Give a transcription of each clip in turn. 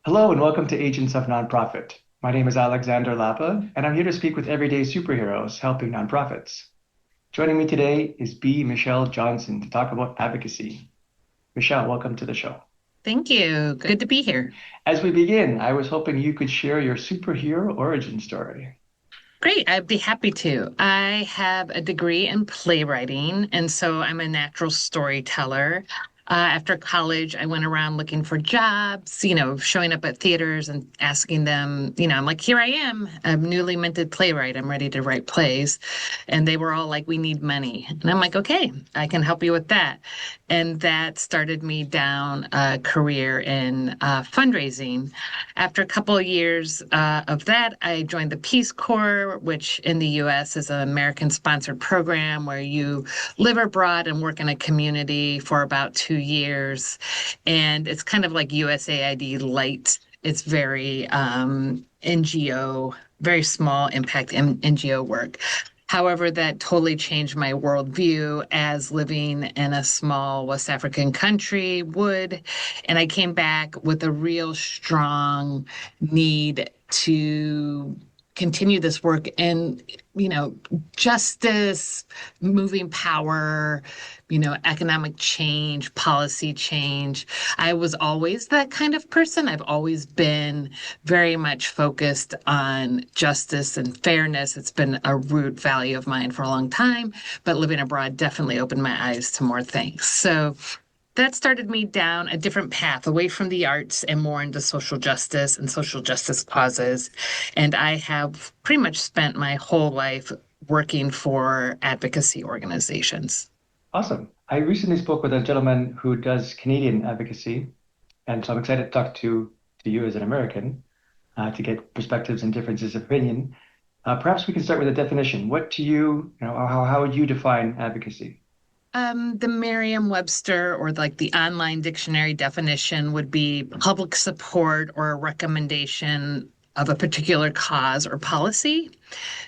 Hello and welcome to Agents of Nonprofit. My name is Alexander Lapa, and I'm here to speak with everyday superheroes helping nonprofits. Joining me today is B. Michelle Johnson to talk about advocacy. Michelle, welcome to the show. Thank you. Good to be here. As we begin, I was hoping you could share your superhero origin story. Great. I'd be happy to. I have a degree in playwriting, and so I'm a natural storyteller. After college, I went around looking for jobs, showing up at theaters and asking them, I'm like, here I am, a newly minted playwright. I'm ready to write plays. And they were all like, we need money. And I'm like, okay, I can help you with that. And that started me down a career in fundraising. After a couple of years of that, I joined the Peace Corps, which in the US is an American sponsored program where you live abroad and work in a community for about 2 years. And it's kind of like USAID light. It's very NGO, very small impact NGO work. However, that totally changed my worldview as living in a small West African country would. And I came back with a real strong need to continue this work and, justice, moving power, economic change, policy change. I was always that kind of person. I've always been very much focused on justice and fairness. It's been a root value of mine for a long time, but living abroad definitely opened my eyes to more things. So that started me down a different path away from the arts and more into social justice and social justice causes. And I have pretty much spent my whole life working for advocacy organizations. Awesome. I recently spoke with a gentleman who does Canadian advocacy, and so I'm excited to talk to you as an American to get perspectives and differences of opinion. Perhaps we can start with a definition. What to you, how would you define advocacy? The Merriam-Webster or like the online dictionary definition would be public support or a recommendation of a particular cause or policy.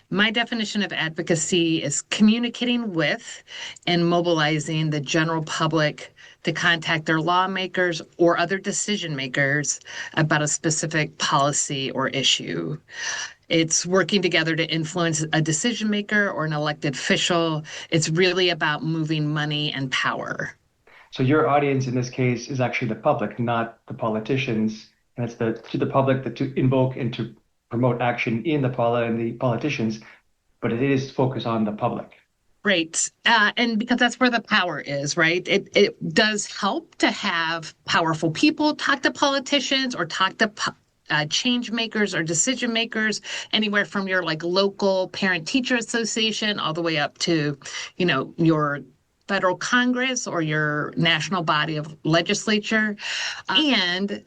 My definition of advocacy is communicating with and mobilizing the general public to contact their lawmakers or other decision makers about a specific policy or issue. It's working together to influence a decision maker or an elected official. It's really about moving money and power. So your audience in this case is actually the public, not the politicians, and it's the to the public that to invoke and to promote action in the politicians, but it is focused on the public. Right. And because that's where the power is, right? It does help to have powerful people talk to politicians or talk to change makers or decision makers, anywhere from your like local parent teacher association all the way up to, your federal Congress or your national body of legislature. And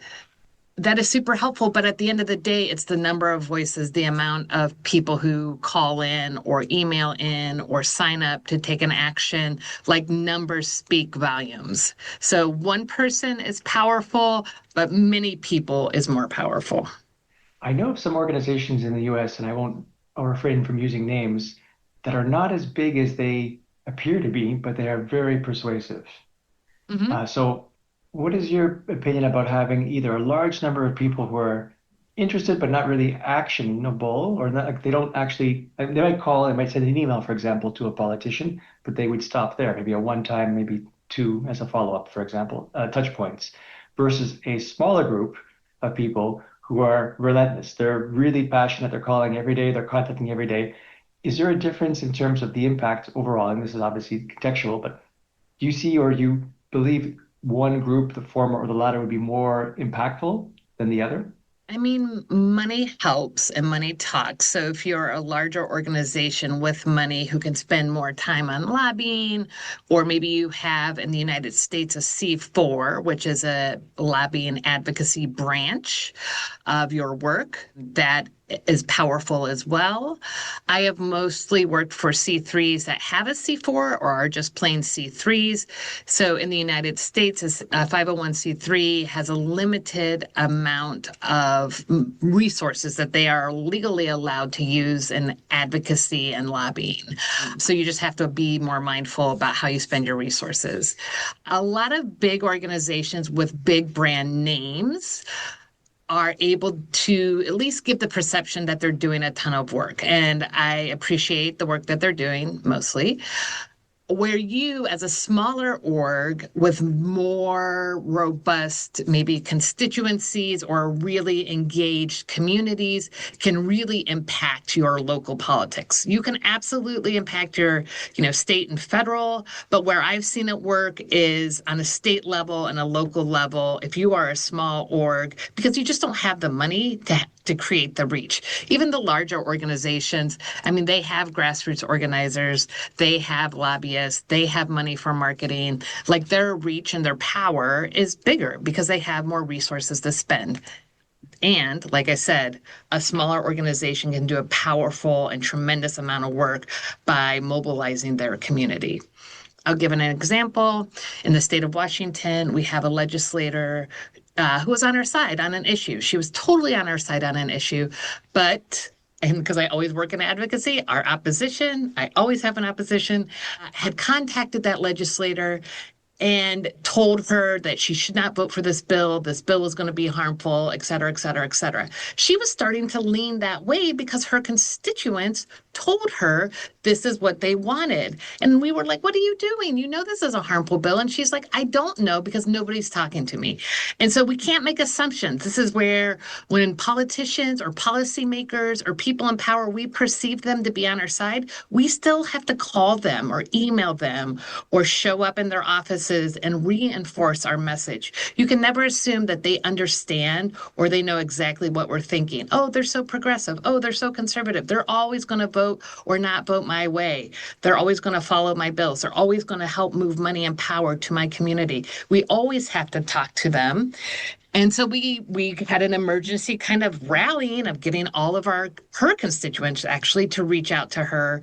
that is super helpful. But at the end of the day, it's the number of voices, the amount of people who call in or email in or sign up to take an action, like numbers speak volumes. So one person is powerful, but many people is more powerful. I know of some organizations in the US, and I'll refrain from using names, that are not as big as they appear to be, but they are very persuasive. Mhm. So, what is your opinion about having either a large number of people who are interested but not really actionable, or not, like they don't actually, they might call, they might send an email, for example, to a politician, but they would stop there, maybe a one time, maybe two as a follow-up, for example, touch points, versus a smaller group of people who are relentless. They're really passionate. They're calling every day. They're contacting every day. Is there a difference in terms of the impact overall? And this is obviously contextual, but do you see or you believe one group, the former or the latter, would be more impactful than the other? I mean, money helps and money talks. So if you're a larger organization with money who can spend more time on lobbying, or maybe you have in the United States a C4, which is a lobbying advocacy branch of your work, that is powerful as well. I have mostly worked for C3s that have a C4 or are just plain C3s. So in the United States, a 501c3 has a limited amount of resources that they are legally allowed to use in advocacy and lobbying. So you just have to be more mindful about how you spend your resources. A lot of big organizations with big brand names are able to at least give the perception that they're doing a ton of work. And I appreciate the work that they're doing mostly. Where you, as a smaller org with more robust, maybe constituencies or really engaged communities, can really impact your local politics. You can absolutely impact your, state and federal, but where I've seen it work is on a state level and a local level. If you are a small org, because you just don't have the money to create the reach. Even the larger organizations, I mean, they have grassroots organizers, they have lobbyists, they have money for marketing. Like their reach and their power is bigger because they have more resources to spend. And like I said, a smaller organization can do a powerful and tremendous amount of work by mobilizing their community. I'll give an example. In the state of Washington, we have a legislator who was on our side on an issue. She was totally on our side on an issue, but and because I always work in advocacy, our opposition, I always have an opposition, had contacted that legislator and told her that she should not vote for this bill. This bill was going to be harmful, et cetera, et cetera, et cetera. She was starting to lean that way because her constituents told her this is what they wanted. And we were like, what are you doing? You know, this is a harmful bill. And she's like, I don't know because nobody's talking to me. And so we can't make assumptions. This is where when politicians or policymakers or people in power, we perceive them to be on our side, we still have to call them or email them or show up in their offices and reinforce our message. You can never assume that they understand or they know exactly what we're thinking. Oh, they're so progressive. Oh, they're so conservative. They're always going to vote or not vote my way. They're always going to follow my bills. They're always going to help move money and power to my community. We always have to talk to them. And so we had an emergency kind of rallying of getting all of her constituents actually to reach out to her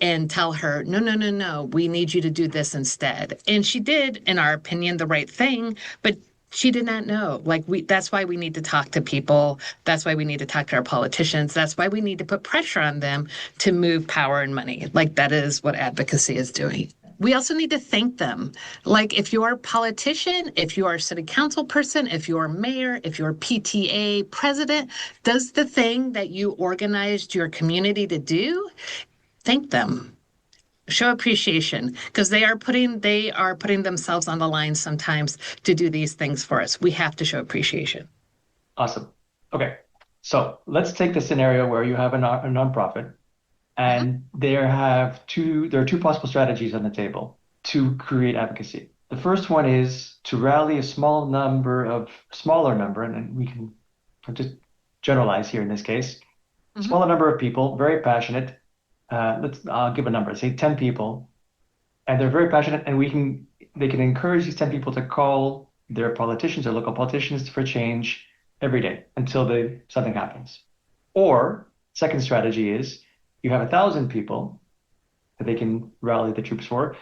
and tell her, no, no, no, no, we need you to do this instead. And she did, in our opinion, the right thing, but she did not know. That's why we need to talk to people. That's why we need to talk to our politicians. That's why we need to put pressure on them to move power and money. Like that is what advocacy is doing. We also need to thank them. Like if you're a politician, if you are a city council person, if you're a mayor, if you're a PTA president, does the thing that you organized your community to do, thank them. Show appreciation because they are putting themselves on the line sometimes to do these things for us. We have to show appreciation. Awesome. Okay. So let's take the scenario where you have a nonprofit Mhm. and there are two possible strategies on the table to create advocacy. The first one is to rally a smaller number, and then we can just generalize here in this case, a Mhm. smaller number of people, very passionate. I'll give a number, say 10 people, and they're very passionate, and they can encourage these 10 people to call their politicians, their local politicians for change every day until something happens. Or second strategy is you have 1,000 people that they can rally the troops for,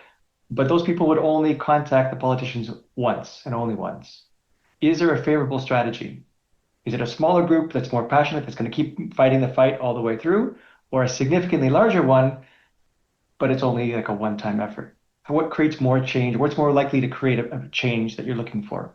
but those people would only contact the politicians once and only once. Is there a favorable strategy? Is it a smaller group that's more passionate, that's going to keep fighting the fight all the way through, or a significantly larger one, but it's only like a one-time effort? What creates more change? What's more likely to create a change that you're looking for?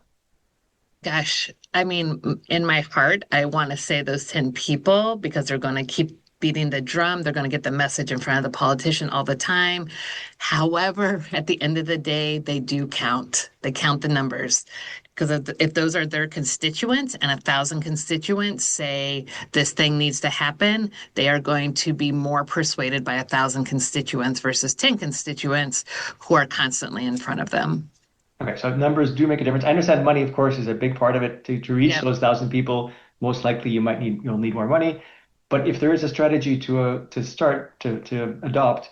Gosh, I mean, in my heart, I want to say those 10 people because they're going to keep beating the drum. They're going to get the message in front of the politician all the time. However, at the end of the day, they do count. They count the numbers. Because if those are their constituents and 1,000 constituents say this thing needs to happen, they are going to be more persuaded by 1,000 constituents versus 10 constituents who are constantly in front of them. Okay, so numbers do make a difference. I understand money, of course, is a big part of it. To reach Yep. those 1,000 people, most likely you'll need more money. But if there is a strategy to adopt,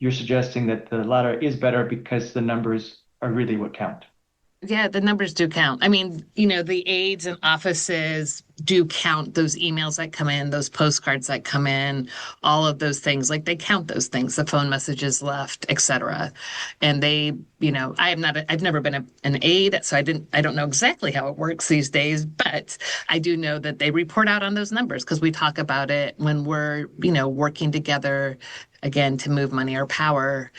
you're suggesting that the latter is better because the numbers are really what count. Yeah, the numbers do count. I mean, the aides and offices do count those emails that come in, those postcards that come in, all of those things. Like they count those things, the phone messages left, etc. And I've never been an aide, so I don't know exactly how it works these days, but I do know that they report out on those numbers because we talk about it when we're, working together again to move money or power.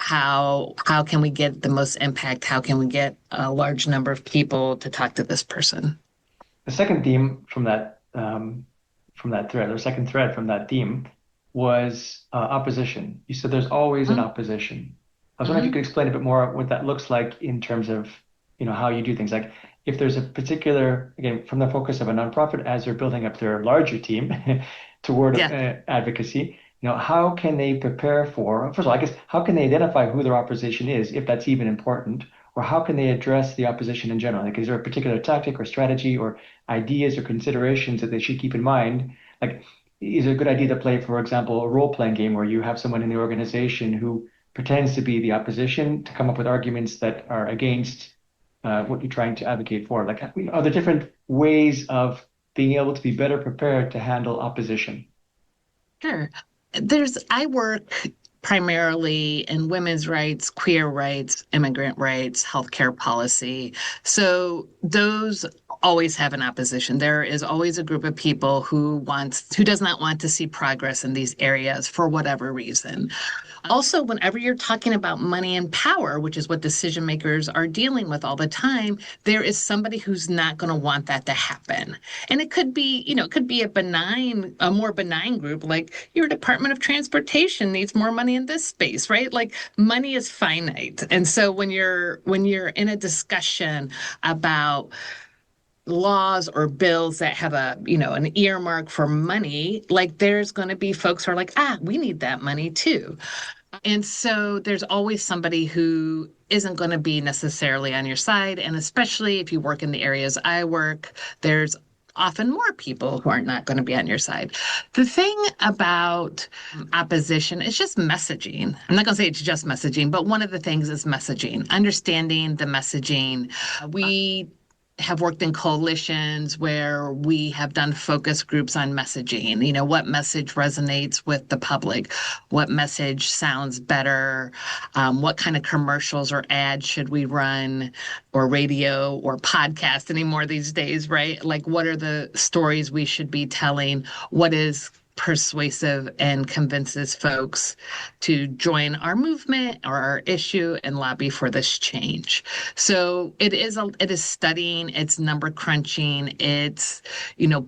How can we get the most impact? How can we get a large number of people to talk to this person? the second theme from that thread, or second thread from that theme, was opposition. You said there's always an opposition. I was wondering if you Mm-hmm. could explain a bit more what that looks like in terms of, how you do things. Like if there's a particular, again, from the focus of a nonprofit, as they're building up their larger team toward Yeah, advocacy, how can they prepare for, first of all, I guess, how can they identify who their opposition is, if that's even important? Or how can they address the opposition in general? Like, is there a particular tactic or strategy or ideas or considerations that they should keep in mind? Like, is it a good idea to play, for example, a role-playing game where you have someone in the organization who pretends to be the opposition to come up with arguments that are against what you're trying to advocate for? Like, are there different ways of being able to be better prepared to handle opposition? sure. I work primarily in women's rights, queer rights, immigrant rights, healthcare policy. So those always have an opposition. There is always a group of people who does not want to see progress in these areas for whatever reason. Also, whenever you're talking about money and power, which is what decision makers are dealing with all the time, there is somebody who's not going to want that to happen. And it could be, it could be a more benign group, like your Department of Transportation needs more money in this space, right? Like money is finite. And so when you're in a discussion about laws or bills that have an earmark for money, like there's going to be folks who are like, we need that money too. And so there's always somebody who isn't going to be necessarily on your side. And especially if you work in the areas I work, there's often more people who are not going to be on your side. The thing about opposition is just messaging. I'm not going to say it's just messaging, but one of the things is messaging, understanding the messaging. We have worked in coalitions where we have done focus groups on messaging. What message resonates with the public? What message sounds better? What kind of commercials or ads should we run, or radio or podcast anymore these days, right? Like, what are the stories we should be telling? What is persuasive and convinces folks to join our movement or our issue and lobby for this change. So it is studying, it's number crunching, it's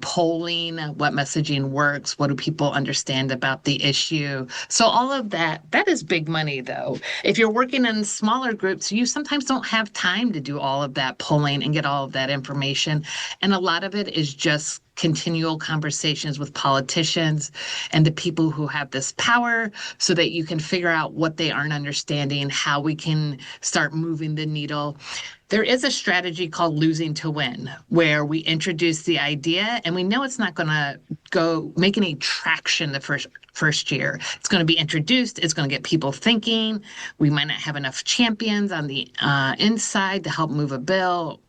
polling what messaging works, what do people understand about the issue. So all of that is big money though. If you're working in smaller groups, you sometimes don't have time to do all of that polling and get all of that information. And a lot of it is just continual conversations with politicians and the people who have this power so that you can figure out what they aren't understanding, how we can start moving the needle. There is a strategy called losing to win, where we introduce the idea and we know it's not going to go make any traction the first year. It's going to be introduced. It's going to get people thinking. We might not have enough champions on the inside to help move a bill.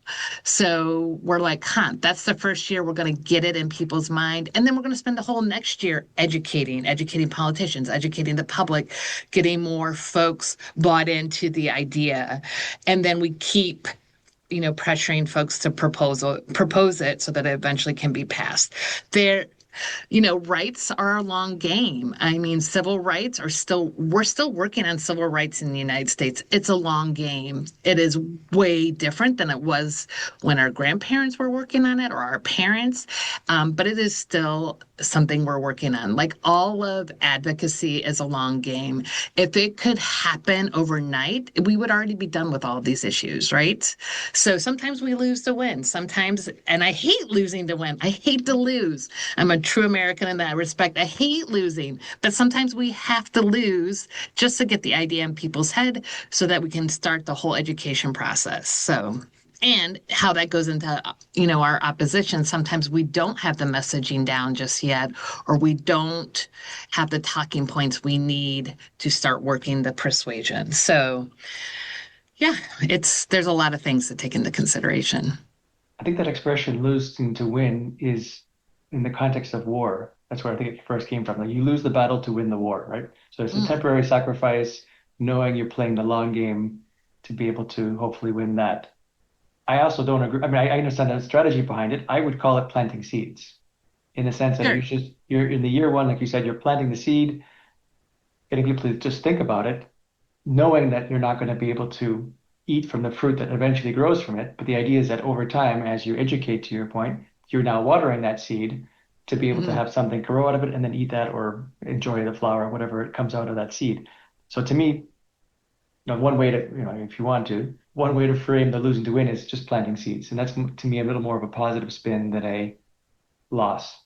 So we're like, that's the first year we're going to get it in people's mind. And then we're going to spend the whole next year educating politicians, educating the public, getting more folks bought into the idea. And then we keep pressuring folks to propose it so that it eventually can be passed. There, rights are a long game. I mean, we're still working on civil rights in the United States. It's a long game. It is way different than it was when our grandparents were working on it or our parents. But it is still something we're working on. Like all of advocacy is a long game. If it could happen overnight, we would already be done with all of these issues, right? So sometimes we lose to win. And I hate losing to win. I hate to lose. I'm a true American in that respect. I hate losing, but sometimes we have to lose just to get the idea in people's head so that we can start the whole education process. So, and how that goes into, our opposition. Sometimes we don't have the messaging down just yet, or we don't have the talking points we need to start working the persuasion. So, yeah, there's a lot of things to take into consideration. I think that expression losing to win is in the context of war. That's where I think it first came from. Like you lose the battle to win the war, right? So it's a Mm, temporary sacrifice, knowing you're playing the long game to be able to hopefully win that. I also don't agree. I mean, I understand the strategy behind it. I would call it planting seeds in the sense that sure. you're in the year one, like you said, you're planting the seed, getting people to just think about it, knowing that you're not going to be able to eat from the fruit that eventually grows from it. But the idea is that over time, as you educate, to your point, you're now watering that seed to be able to Mhm. have something grow out of it and then eat that or enjoy the flower, whatever it comes out of that seed. So to me, one way to, if you want to, one way to frame the losing to win is just planting seeds. And that's to me a little more of a positive spin than a loss.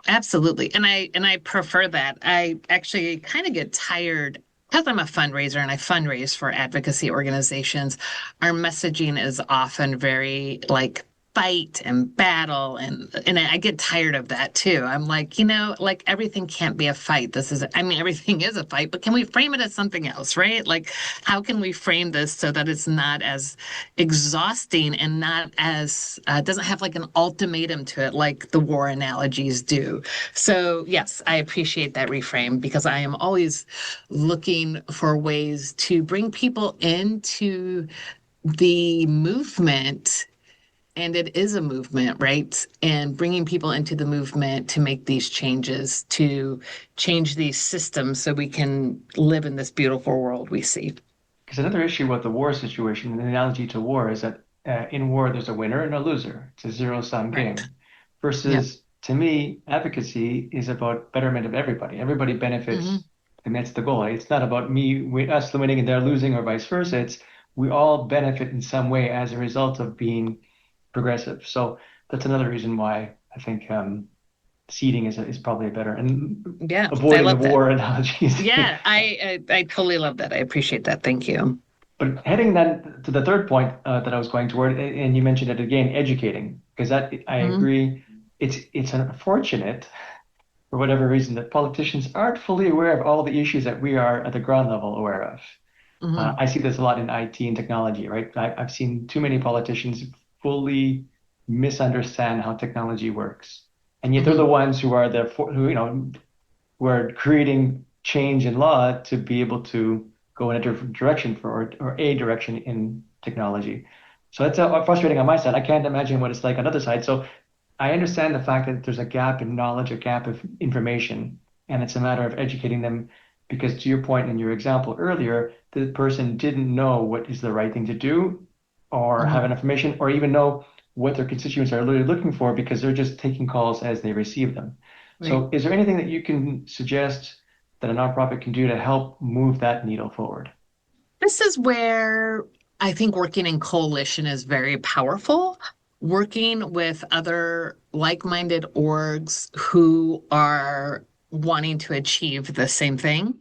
Absolutely. And I prefer that. I actually kind of get tired because I'm a fundraiser and I fundraise for advocacy organizations. Our messaging is often very like fight and battle and I get tired of that too. I'm like, like everything can't be a fight. I mean everything is a fight, but can we frame it as something else, right? Like how can we frame this so that it's not as exhausting and not as doesn't have like an ultimatum to it like the war analogies do. So yes, I appreciate that reframe because I am always looking for ways to bring people into the movement. And it is a movement, right? And bringing people into the movement to make these changes, to change these systems so we can live in this beautiful world we see. Because another issue with the war situation, the analogy to war is that in war, there's a winner and a loser. It's a zero-sum Right. game. Yep. Versus, to me, advocacy is about betterment of everybody. Everybody Hmm. benefits, and that's the goal. It's not about us winning and they're losing or vice versa. It's we all benefit in some way as a result of being progressive. So that's another reason why I think seeding is probably better and Yeah, I avoiding the love that. war analogies. Yeah, I totally love that. I appreciate that. Thank you. But heading then to the third point that I was going toward, and you mentioned it again, educating, because that I Hmm. agree, it's unfortunate for whatever reason that politicians aren't fully aware of all the issues that we are at the ground level aware of. Hmm. I see this a lot in IT and technology, right? I've seen too many politicians fully misunderstand how technology works, and yet they're the Hmm. ones who are who we're creating change in law to be able to go in a different direction or a direction in technology. So that's frustrating on my side. I can't imagine what it's like on the other side. So I understand the fact that there's a gap in knowledge, a gap of information, and it's a matter of educating them because to your point in your example earlier, the person didn't know what is the right thing to do or have Hmm. enough information or even know what their constituents are really looking for because they're just taking calls as they receive them. Right. So is there anything that you can suggest that a nonprofit can do to help move that needle forward? This is where I think working in coalition is very powerful. Working with other like-minded orgs who are wanting to achieve the same thing.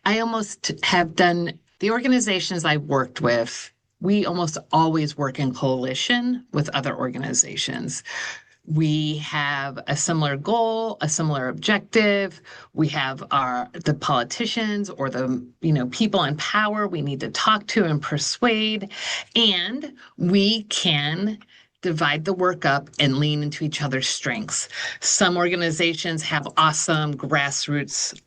I almost have done the organizations I worked with. We almost always work in coalition with other organizations. We have a similar goal, a similar objective. We have the politicians or the, people in power we need to talk to and persuade, and we can divide the work up and lean into each other's strengths. Some organizations have awesome grassroots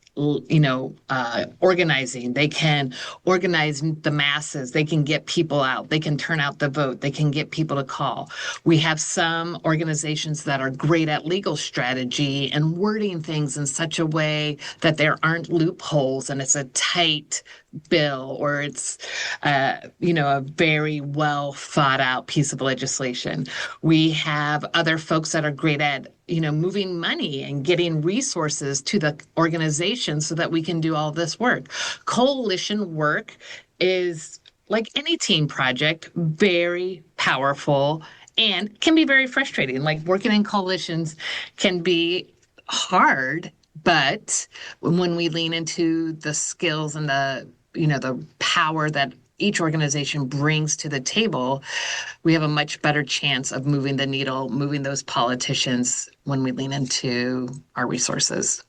organizing. They can organize the masses. They can get people out. They can turn out the vote. They can get people to call. We have some organizations that are great at legal strategy and wording things in such a way that there aren't loopholes and it's a tight bill or it's a very well thought out piece of legislation. We have other folks that are great at moving money and getting resources to the organization so that we can do all this work. Coalition work is like any team project, very powerful and can be very frustrating. Like working in coalitions can be hard, but when we lean into the skills and the power that each organization brings to the table, we have a much better chance of moving the needle, moving those politicians when we lean into our resources.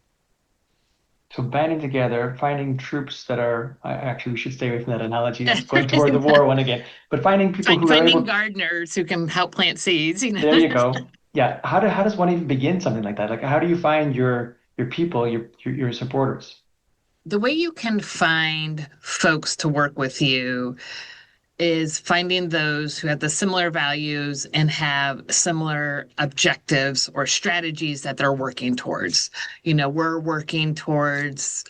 So banding together, finding troops that are, actually, we should stay away from that analogy. I'm going toward the war one again, but finding people who are Finding able, gardeners who can help plant seeds. there you go. Yeah. How does one even begin something like that? Like, how do you find your people, your supporters? The way you can find folks to work with you is finding those who have the similar values and have similar objectives or strategies that they're working towards. We're working towards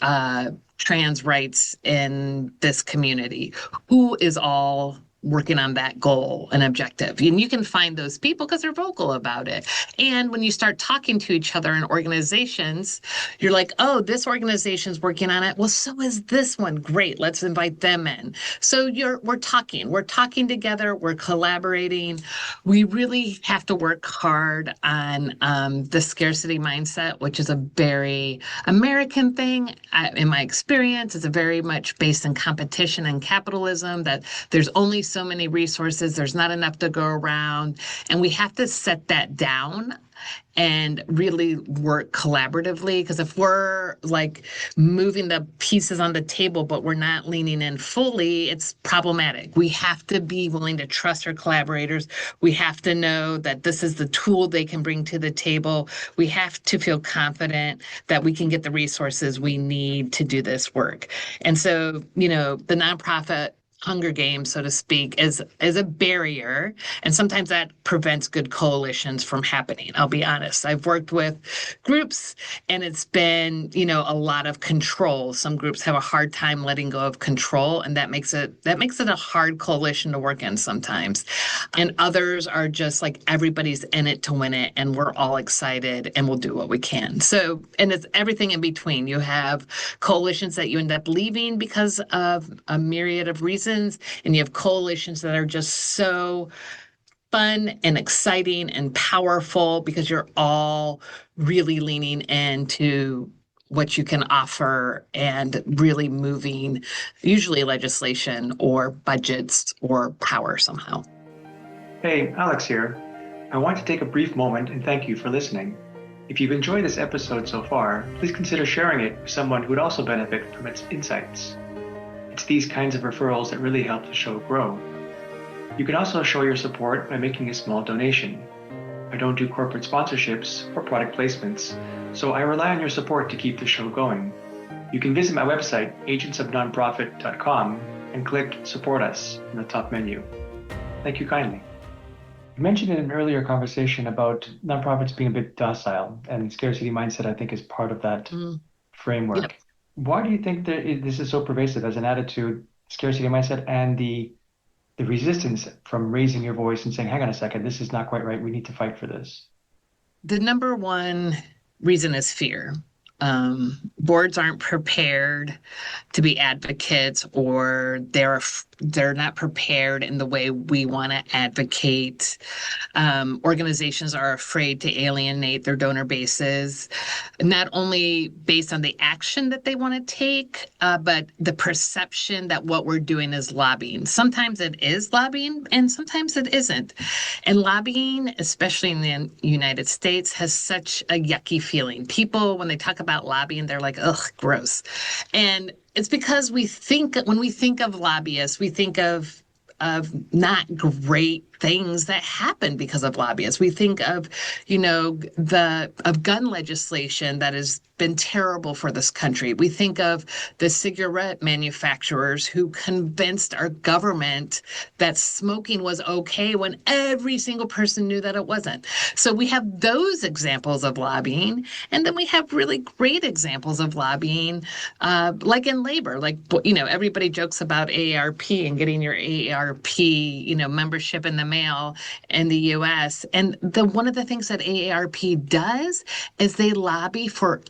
trans rights in this community. Who is all working on that goal and objective. And you can find those people because they're vocal about it. And when you start talking to each other in organizations, you're like, oh, this organization's working on it. Well, so is this one. Great. Let's invite them in. So we're talking together, we're collaborating. We really have to work hard on the scarcity mindset, which is a very American thing. In my experience, it's a very much based in competition and capitalism that there's only so many resources, there's not enough to go around, and we have to set that down and really work collaboratively. Because if we're like moving the pieces on the table, but we're not leaning in fully, it's problematic. We have to be willing to trust our collaborators. We have to know that this is the tool they can bring to the table. We have to feel confident that we can get the resources we need to do this work. And so, the nonprofit Hunger Games, so to speak, is a barrier, and sometimes that prevents good coalitions from happening. I'll be honest. I've worked with groups, and it's been, a lot of control. Some groups have a hard time letting go of control, and that makes it a hard coalition to work in sometimes. And others are just like everybody's in it to win it, and we're all excited, and we'll do what we can. So, and it's everything in between. You have coalitions that you end up leaving because of a myriad of reasons, and you have coalitions that are just so fun and exciting and powerful because you're all really leaning into what you can offer and really moving usually legislation or budgets or power somehow. Hey, Alex here. I want to take a brief moment and thank you for listening. If you've enjoyed this episode so far, please consider sharing it with someone who would also benefit from its insights. It's these kinds of referrals that really help the show grow. You can also show your support by making a small donation. I don't do corporate sponsorships or product placements, so I rely on your support to keep the show going. You can visit my website, agentsofnonprofit.com, and click Support Us in the top menu. Thank you kindly. You mentioned in an earlier conversation about nonprofits being a bit docile, and scarcity mindset, I think, is part of that Yep. framework. Why do you think that this is so pervasive as an attitude, scarcity mindset, and the resistance from raising your voice and saying, hang on a second, this is not quite right. We need to fight for this. The number one reason is fear. Boards aren't prepared to be advocates, or they're not prepared in the way we want to advocate. Organizations are afraid to alienate their donor bases, not only based on the action that they want to take, but the perception that what we're doing is lobbying. Sometimes it is lobbying, and sometimes it isn't. And lobbying, especially in the United States, has such a yucky feeling. People, when they talk about lobbying, they're like, ugh, gross. And it's because when we think of lobbyists, we think of not great things that happen because of lobbyists. We think of, of gun legislation that has been terrible for this country. We think of the cigarette manufacturers who convinced our government that smoking was okay when every single person knew that it wasn't. So we have those examples of lobbying, and then we have really great examples of lobbying, like in labor. Like, everybody jokes about AARP and getting your AARP, membership in the mail in the US. And one of the things that AARP does is they lobby for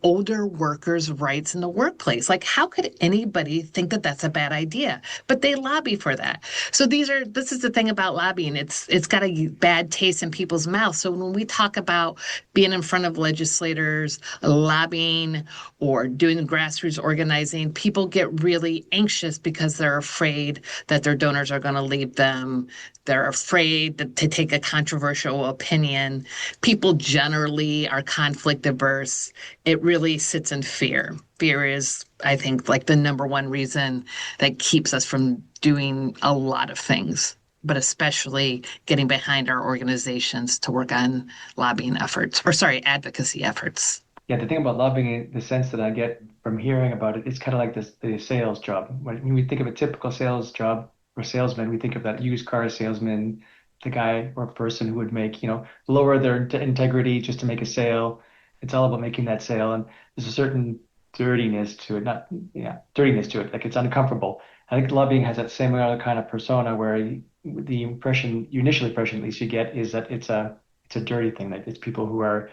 older workers' rights in the workplace. Like, how could anybody think that that's a bad idea? But they lobby for that. So this is the thing about lobbying. It's got a bad taste in people's mouths. So when we talk about being in front of legislators, lobbying, or doing grassroots organizing, people get really anxious because they're afraid that their donors are going to leave them. They're afraid to take a controversial opinion. People generally are conflict averse. It really sits in fear. Fear is, I think, like the number one reason that keeps us from doing a lot of things, but especially getting behind our organizations to work on lobbying efforts, or sorry, advocacy efforts. Yeah, the thing about lobbying, the sense that I get from hearing about it, it's kind of like the sales job. When we think of a typical sales job or salesman, we think of that used car salesman, the guy or person who would make, lower their integrity just to make a sale. It's all about making that sale. And there's a certain dirtiness to it, not yeah, dirtiness to it. Like it's uncomfortable. I think lobbying has that same other kind of persona where the impression, your initial impression at least you get is that it's a dirty thing. Like it's people who are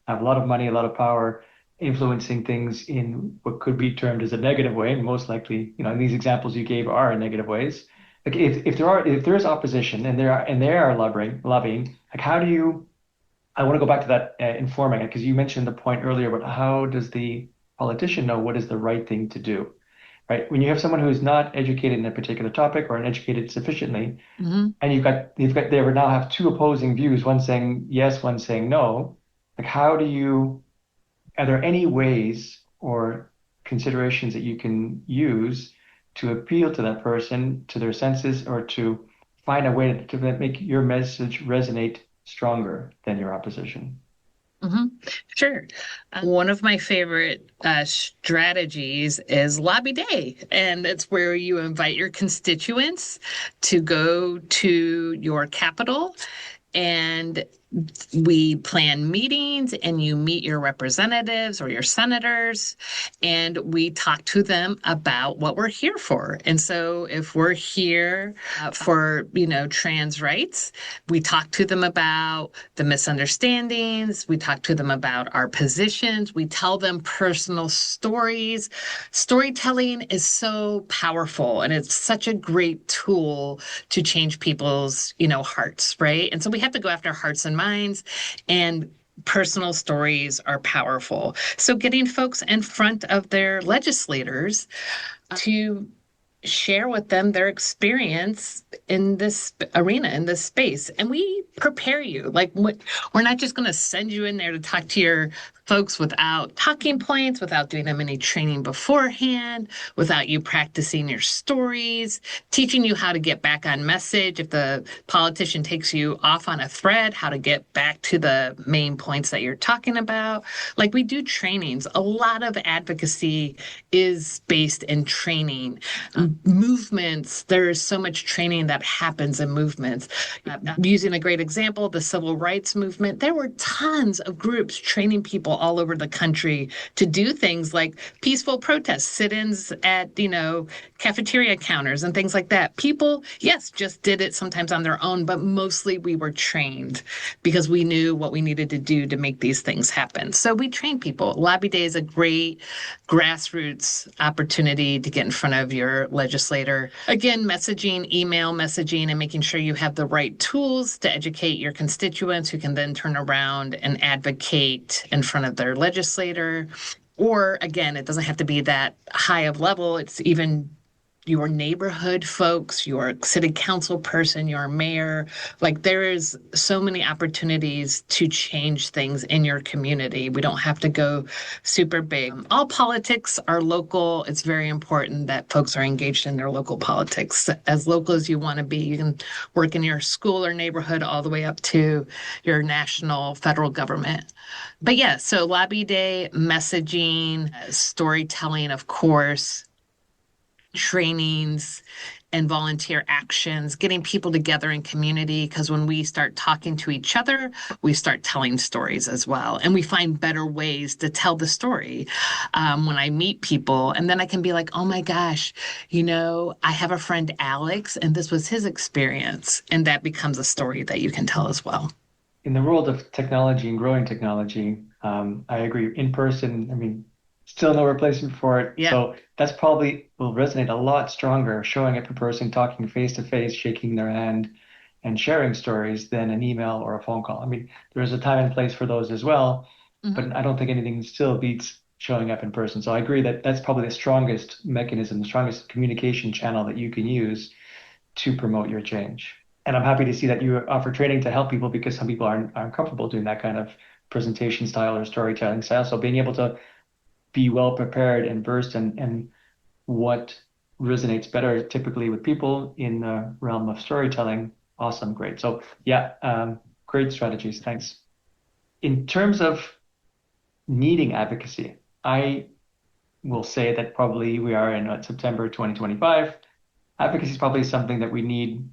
have a lot of money, a lot of power, influencing things in what could be termed as a negative way. And most likely, in these examples you gave are in negative ways. Like if there is opposition and they are lobbying, like how do you I want to go back to that informing it because you mentioned the point earlier about how does the politician know what is the right thing to do, right? When you have someone who is not educated in a particular topic or uneducated sufficiently, Hmm. and they now have two opposing views, one saying yes, one saying no. Like, are there any ways or considerations that you can use to appeal to that person, to their senses, or to find a way to make your message resonate stronger than your opposition? Hmm. Sure. One of my favorite strategies is lobby day, and it's where you invite your constituents to go to your capital and we plan meetings and you meet your representatives or your senators and we talk to them about what we're here for. And so if we're here for, trans rights, we talk to them about the misunderstandings, we talk to them about our positions, we tell them personal stories. Storytelling is so powerful and it's such a great tool to change people's, hearts, right? And so we have to go after hearts and minds, and personal stories are powerful. So getting folks in front of their legislators to share with them their experience in this arena, in this space. And we prepare you. Like, we're not just going to send you in there to talk to your folks without talking points, without doing them any training beforehand, without you practicing your stories, teaching you how to get back on message. If the politician takes you off on a thread, how to get back to the main points that you're talking about. Like, we do trainings. A lot of advocacy is based in training. Movements, there's so much training that happens in movements. Using a great example, the civil rights movement, there were tons of groups training people all over the country to do things like peaceful protests, sit-ins at, cafeteria counters and things like that. People, yes, just did it sometimes on their own, but mostly we were trained because we knew what we needed to do to make these things happen. So we train people. Lobby Day is a great grassroots opportunity to get in front of your legislator. Again, messaging, email messaging, and making sure you have the right tools to educate your constituents who can then turn around and advocate in front of their legislator. Or again, it doesn't have to be that high of level. It's even your neighborhood folks, your city council person, your mayor. Like, there is so many opportunities to change things in your community. We don't have to go super big. All politics are local. It's very important that folks are engaged in their local politics. As local as you want to be, you can work in your school or neighborhood all the way up to your national, federal government. But yeah, so lobby day, messaging, storytelling, of course, trainings and volunteer actions, getting people together in community. Because when we start talking to each other, we start telling stories as well. And we find better ways to tell the story when I meet people. And then I can be like, oh my gosh, I have a friend, Alex, and this was his experience. And that becomes a story that you can tell as well. In the world of technology and growing technology, I agree. In person, I mean, still no replacement for it. Yeah. So that's probably will resonate a lot stronger, showing up in person, talking face to face, shaking their hand, and sharing stories than an email or a phone call. I mean, there's a time and place for those as well, Mhm. but I don't think anything still beats showing up in person. So I agree that that's probably the strongest mechanism, the strongest communication channel that you can use to promote your change. And I'm happy to see that you offer training to help people because some people aren't comfortable doing that kind of presentation style or storytelling style. So being able to be well prepared and versed and what resonates better typically with people in the realm of storytelling. Awesome, great. So yeah, great strategies. Thanks. In terms of needing advocacy, I will say that probably we are in September 2025. Advocacy is probably something that we need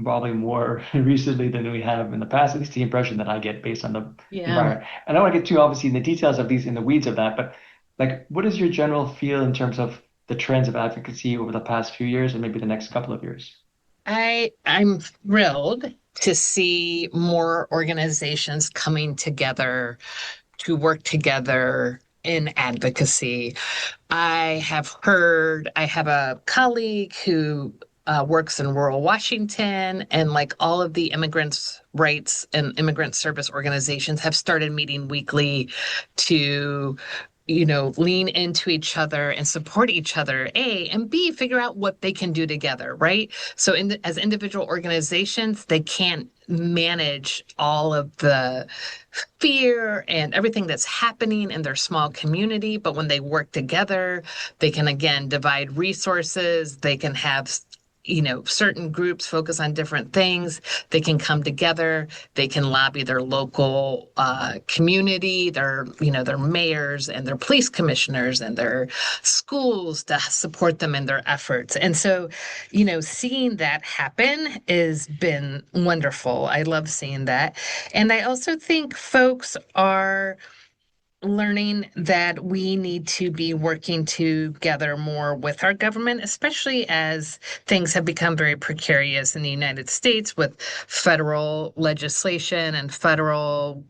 probably more recently than we have in the past, at least the impression that I get based on the Yeah. environment. I don't want to get too obviously in the details of these in the weeds of that, but Like, what is your general feel in terms of the trends of advocacy over the past few years and maybe the next couple of years? I'm thrilled to see more organizations coming together to work together in advocacy. I have a colleague who works in rural Washington, and like all of the immigrants' rights and immigrant service organizations have started meeting weekly to, lean into each other and support each other, A, and B, figure out what they can do together, right? So as individual organizations, they can't manage all of the fear and everything that's happening in their small community. But when they work together, they can again divide resources. They can have, certain groups focus on different things. They can come together. They can lobby their local community, their mayors and their police commissioners and their schools to support them in their efforts. And so, seeing that happen has been wonderful. I love seeing that. And I also think folks are learning that we need to be working together more with our government, especially as things have become very precarious in the United States with federal legislation and federal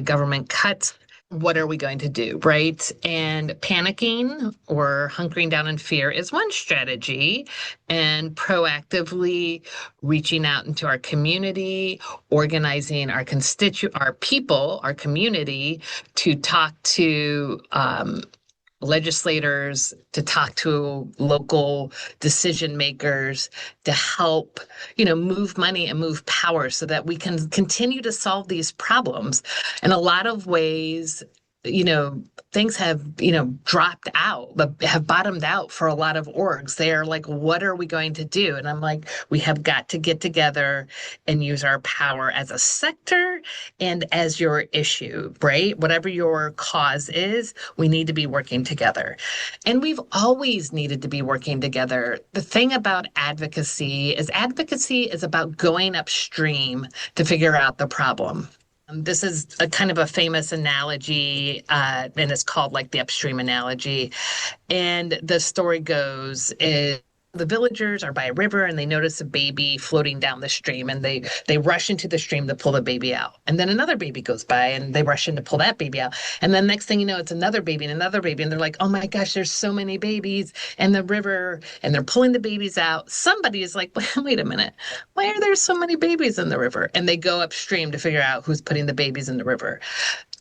government cuts. What are we going to do, right? And panicking or hunkering down in fear is one strategy, and proactively reaching out into our community, organizing our people, our community to talk to legislators, to talk to local decision makers, to help, move money and move power so that we can continue to solve these problems. In a lot of ways, you know, things have, dropped out, but have bottomed out for a lot of orgs. They're like, what are we going to do? And I'm like, we have got to get together and use our power as a sector and as your issue, right? Whatever your cause is, we need to be working together. And we've always needed to be working together. The thing about advocacy is about going upstream to figure out the problem. This is a kind of a famous analogy, and it's called like the upstream analogy. And the story goes is the villagers are by a river and they notice a baby floating down the stream, and they rush into the stream to pull the baby out. And then another baby goes by and they rush in to pull that baby out. And then next thing you know, it's another baby and another baby. And they're like, oh my gosh, there's so many babies in the river, and they're pulling the babies out. Somebody is like, wait a minute, why are there so many babies in the river? And they go upstream to figure out who's putting the babies in the river.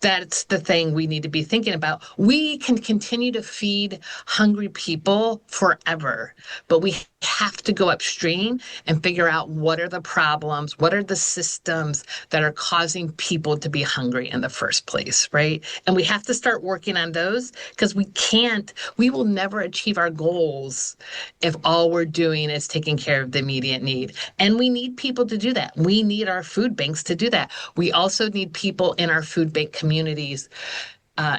That's the thing we need to be thinking about. We can continue to feed hungry people forever, but we have to go upstream and figure out what are the problems, what are the systems that are causing people to be hungry in the first place, right? And we have to start working on those because we will never achieve our goals if all we're doing is taking care of the immediate need. And we need people to do that. We need our food banks to do that. We also need people in our food bank communities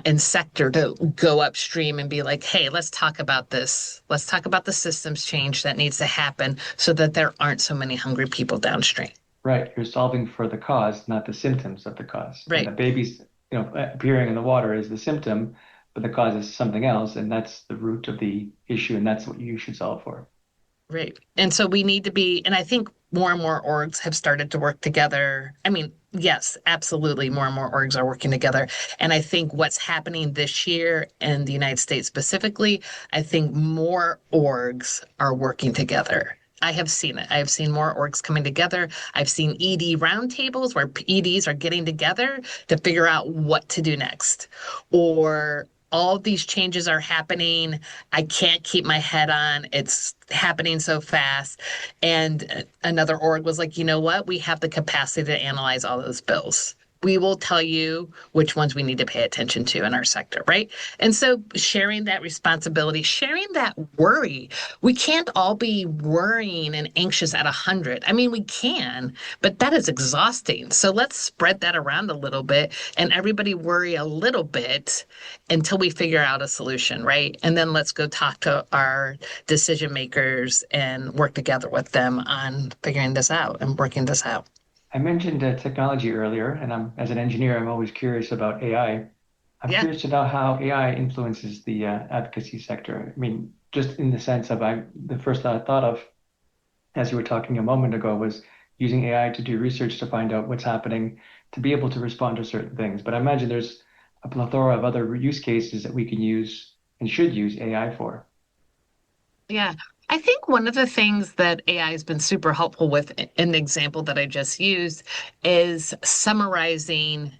and sector to go upstream and be like, hey, let's talk about this. Let's talk about the systems change that needs to happen so that there aren't so many hungry people downstream. Right. You're solving for the cause, not the symptoms of the cause. And the Right. babies, appearing in the water is the symptom, but the cause is something else, and that's the root of the issue, and that's what you should solve for. Right. And so we need to be, and I think more and more orgs have started to work together. I mean, yes, absolutely. More and more orgs are working together. And I think what's happening this year in the United States specifically, I think more orgs are working together. I have seen it. I have seen more orgs coming together. I've seen ED roundtables where EDs are getting together to figure out what to do next, or all these changes are happening. I can't keep my head on. It's happening so fast. And another org was like, you know what? We have the capacity to analyze all those bills. We will tell you which ones we need to pay attention to in our sector, right? And so sharing that responsibility, sharing that worry. We can't all be worrying and anxious at 100. I mean, we can, but that is exhausting. So let's spread that around a little bit and everybody worry a little bit until we figure out a solution, right? And then let's go talk to our decision makers and work together with them on figuring this out and working this out. I mentioned technology earlier, and as an engineer, I'm always curious about AI. I'm Yeah. curious to know how AI influences the advocacy sector. I mean, just in the sense of the first thought I thought of as you were talking a moment ago was using AI to do research to find out what's happening, to be able to respond to certain things. But I imagine there's a plethora of other use cases that we can use and should use AI for. Yeah. I think one of the things that AI has been super helpful with, an example that I just used, is summarizing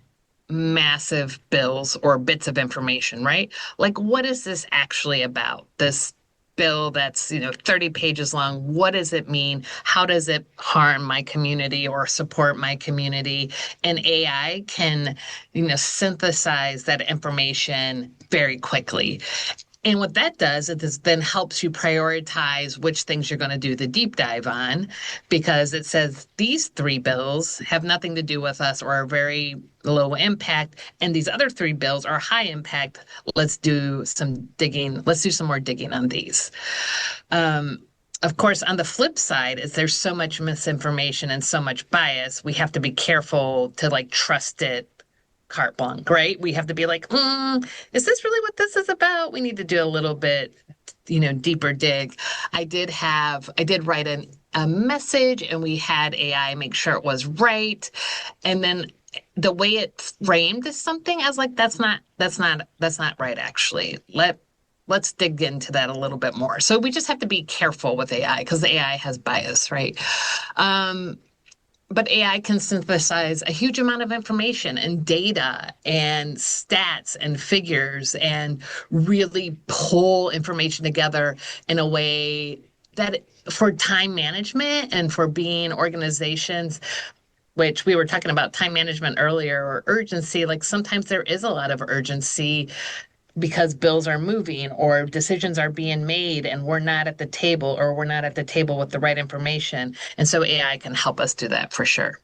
massive bills or bits of information, right? Like, what is this actually about? This bill that's, 30 pages long. What does it mean? How does it harm my community or support my community? And AI can, synthesize that information very quickly. And what that does is then helps you prioritize which things you're going to do the deep dive on because it says these three bills have nothing to do with us or are very low impact, and these other three bills are high impact. Let's do some digging. Let's do some more digging on these. Um, of course, on the flip side, is there's so much misinformation and so much bias, we have to be careful to like trust it carte blanche, right? We have to be like, is this really what this is about? We need to do a little bit, deeper dig. I did write a message and we had AI make sure it was right. And then the way it framed something, I was like, that's not right, actually. Let's dig into that a little bit more. So we just have to be careful with AI because the AI has bias, right? Um, but AI can synthesize a huge amount of information and data and stats and figures and really pull information together in a way that for time management and for being organizations, which we were talking about time management earlier or urgency, like sometimes there is a lot of urgency because bills are moving or decisions are being made and we're not at the table or we're not at the table with the right information. And so AI can help us do that for sure.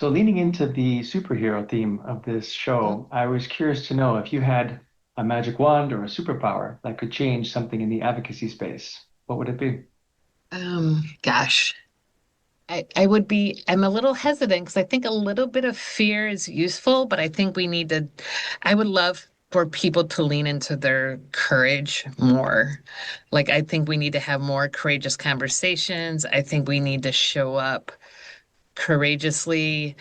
So, leaning into the superhero theme of this show, I was curious to know if you had a magic wand or a superpower that could change something in the advocacy space, what would it be? Gosh, I'm a little hesitant because I think a little bit of fear is useful, but I think I would love for people to lean into their courage more. Like, I think we need to have more courageous conversations. I think we need to show up courageously.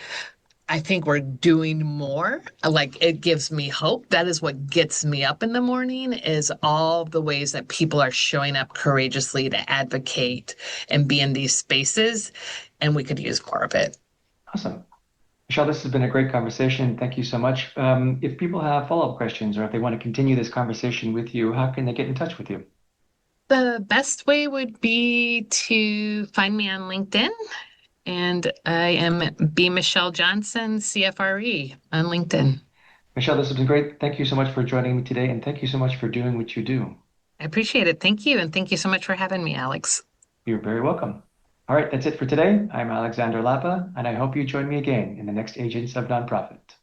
I think we're doing more. Like it gives me hope. That is what gets me up in the morning is all the ways that people are showing up courageously to advocate and be in these spaces. And we could use more of it. Awesome. Michelle, this has been a great conversation. Thank you so much. If people have follow-up questions or if they want to continue this conversation with you, how can they get in touch with you? The best way would be to find me on LinkedIn. And I am B. Michelle Johnson, CFRE on LinkedIn. Michelle, this has been great. Thank you so much for joining me today, and thank you so much for doing what you do. I appreciate it. Thank you. And thank you so much for having me, Alex. You're very welcome. All right, that's it for today. I'm Alexander Lapa, and I hope you join me again in the next Agents of Nonprofit.